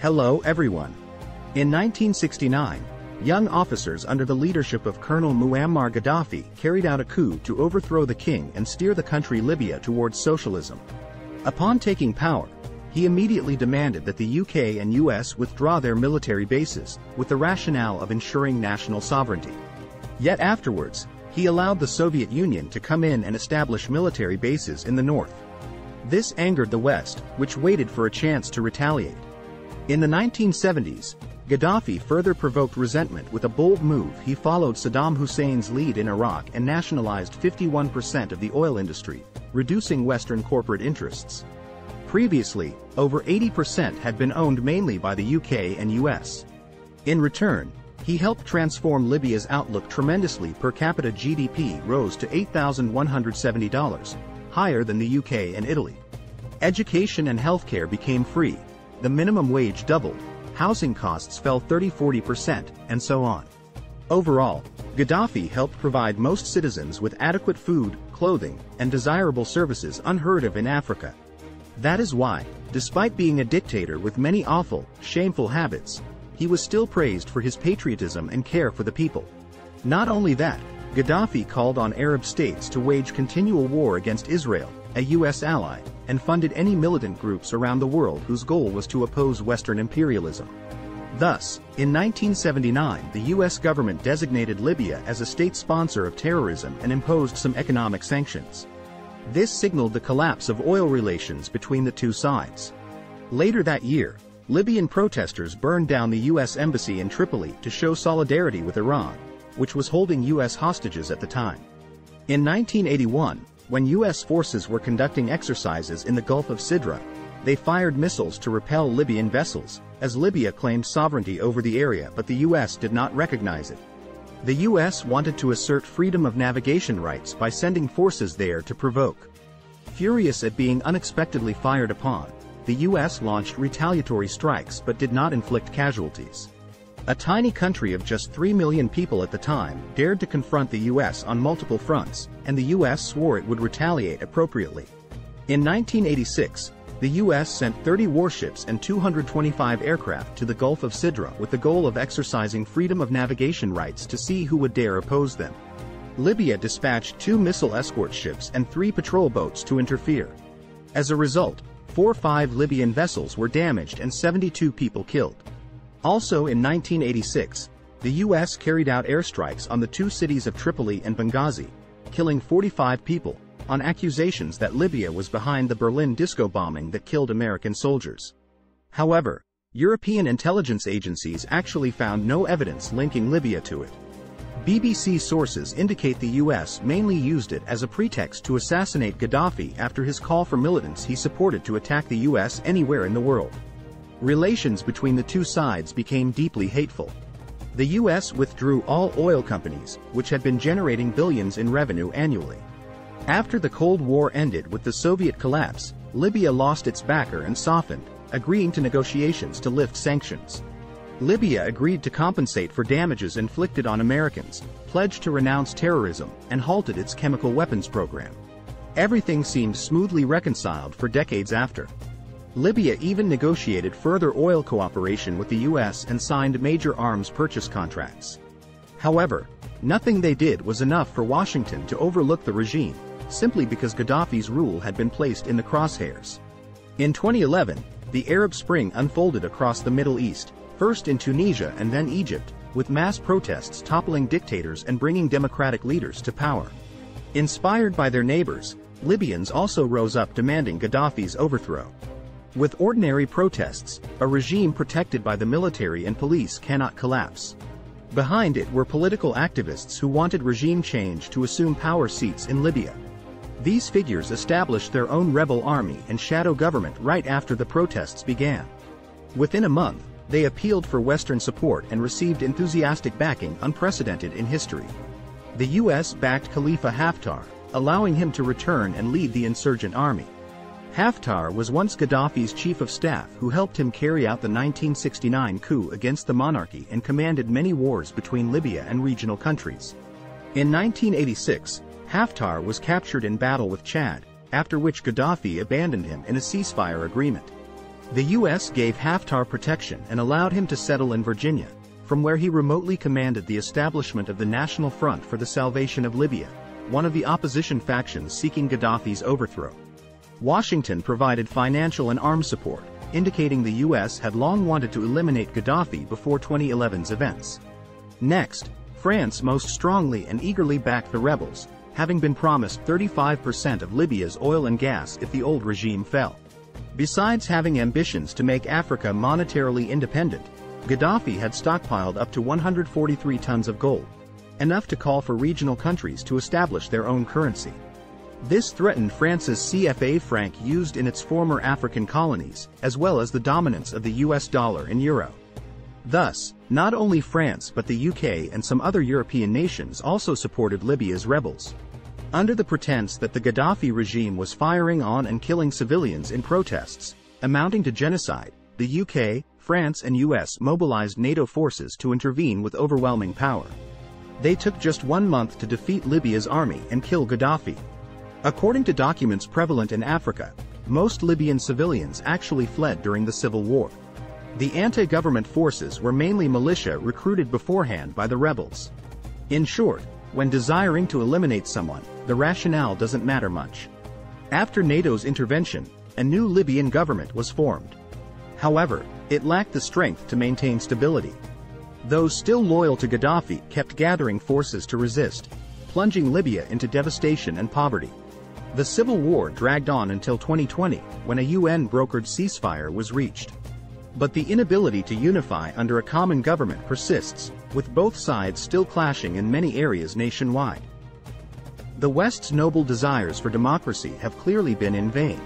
Hello everyone. In 1969, young officers under the leadership of Colonel Muammar Gaddafi carried out a coup to overthrow the king and steer the country Libya towards socialism. Upon taking power, he immediately demanded that the UK and US withdraw their military bases, with the rationale of ensuring national sovereignty. Yet afterwards, he allowed the Soviet Union to come in and establish military bases in the north. This angered the West, which waited for a chance to retaliate. In the 1970s, Gaddafi further provoked resentment with a bold move. He followed Saddam Hussein's lead in Iraq and nationalized 51% of the oil industry, reducing Western corporate interests. Previously, over 80% had been owned mainly by the UK and US. In return, he helped transform Libya's outlook tremendously. Per capita GDP rose to $8,170, higher than the UK and Italy. Education and healthcare became free, the minimum wage doubled, housing costs fell 30–40%, and so on. Overall, Gaddafi helped provide most citizens with adequate food, clothing, and desirable services unheard of in Africa. That is why, despite being a dictator with many awful, shameful habits, he was still praised for his patriotism and care for the people. Not only that, Gaddafi called on Arab states to wage continual war against Israel, a US ally, and funded any militant groups around the world whose goal was to oppose Western imperialism. Thus, in 1979 the US government designated Libya as a state sponsor of terrorism and imposed some economic sanctions. This signaled the collapse of oil relations between the two sides. Later that year, Libyan protesters burned down the US embassy in Tripoli to show solidarity with Iran, which was holding US hostages at the time. In 1981, when US forces were conducting exercises in the Gulf of Sidra, they fired missiles to repel Libyan vessels, as Libya claimed sovereignty over the area, but the US did not recognize it. The US wanted to assert freedom of navigation rights by sending forces there to provoke. Furious at being unexpectedly fired upon, the US launched retaliatory strikes but did not inflict casualties. A tiny country of just 3 million people at the time dared to confront the US on multiple fronts, and the US swore it would retaliate appropriately. In 1986, the US sent 30 warships and 225 aircraft to the Gulf of Sidra with the goal of exercising freedom of navigation rights to see who would dare oppose them. Libya dispatched 2 missile escort ships and 3 patrol boats to interfere. As a result, 5 Libyan vessels were damaged and 72 people killed. Also in 1986, the US carried out airstrikes on the 2 cities of Tripoli and Benghazi, killing 45 people, on accusations that Libya was behind the Berlin disco bombing that killed American soldiers. However, European intelligence agencies actually found no evidence linking Libya to it. BBC sources indicate the US mainly used it as a pretext to assassinate Gaddafi after his call for militants he supported to attack the US anywhere in the world. Relations between the two sides became deeply hateful. The US withdrew all oil companies, which had been generating billions in revenue annually. After the Cold War ended with the Soviet collapse, Libya lost its backer and softened, agreeing to negotiations to lift sanctions. Libya agreed to compensate for damages inflicted on Americans, pledged to renounce terrorism, and halted its chemical weapons program. Everything seemed smoothly reconciled for decades after. Libya even negotiated further oil cooperation with the US and signed major arms purchase contracts. However, nothing they did was enough for Washington to overlook the regime, simply because Gaddafi's rule had been placed in the crosshairs. In 2011, the Arab Spring unfolded across the Middle East, first in Tunisia and then Egypt, with mass protests toppling dictators and bringing democratic leaders to power. Inspired by their neighbors, Libyans also rose up demanding Gaddafi's overthrow. With ordinary protests, a regime protected by the military and police cannot collapse. Behind it were political activists who wanted regime change to assume power seats in Libya. These figures established their own rebel army and shadow government right after the protests began. Within a month, they appealed for Western support and received enthusiastic backing unprecedented in history. The US backed Khalifa Haftar, allowing him to return and lead the insurgent army. Haftar was once Gaddafi's chief of staff who helped him carry out the 1969 coup against the monarchy and commanded many wars between Libya and regional countries. In 1986, Haftar was captured in battle with Chad, after which Gaddafi abandoned him in a ceasefire agreement. The U.S. gave Haftar protection and allowed him to settle in Virginia, from where he remotely commanded the establishment of the National Front for the Salvation of Libya, one of the opposition factions seeking Gaddafi's overthrow. Washington provided financial and arms support, indicating the U.S. had long wanted to eliminate Gaddafi before 2011's events. Next, France most strongly and eagerly backed the rebels, having been promised 35% of Libya's oil and gas if the old regime fell. Besides having ambitions to make Africa monetarily independent, Gaddafi had stockpiled up to 143 tons of gold, enough to call for regional countries to establish their own currency. This threatened France's CFA franc used in its former African colonies, as well as the dominance of the US dollar and euro. Thus, not only France but the UK and some other European nations also supported Libya's rebels. Under the pretense that the Gaddafi regime was firing on and killing civilians in protests, amounting to genocide, the UK, France and US mobilized NATO forces to intervene with overwhelming power. They took just 1 month to defeat Libya's army and kill Gaddafi. According to documents prevalent in Africa, most Libyan civilians actually fled during the civil war. The anti-government forces were mainly militia recruited beforehand by the rebels. In short, when desiring to eliminate someone, the rationale doesn't matter much. After NATO's intervention, a new Libyan government was formed. However, it lacked the strength to maintain stability. Those still loyal to Gaddafi kept gathering forces to resist, plunging Libya into devastation and poverty. The civil war dragged on until 2020, when a UN-brokered ceasefire was reached. But the inability to unify under a common government persists, with both sides still clashing in many areas nationwide. The West's noble desires for democracy have clearly been in vain.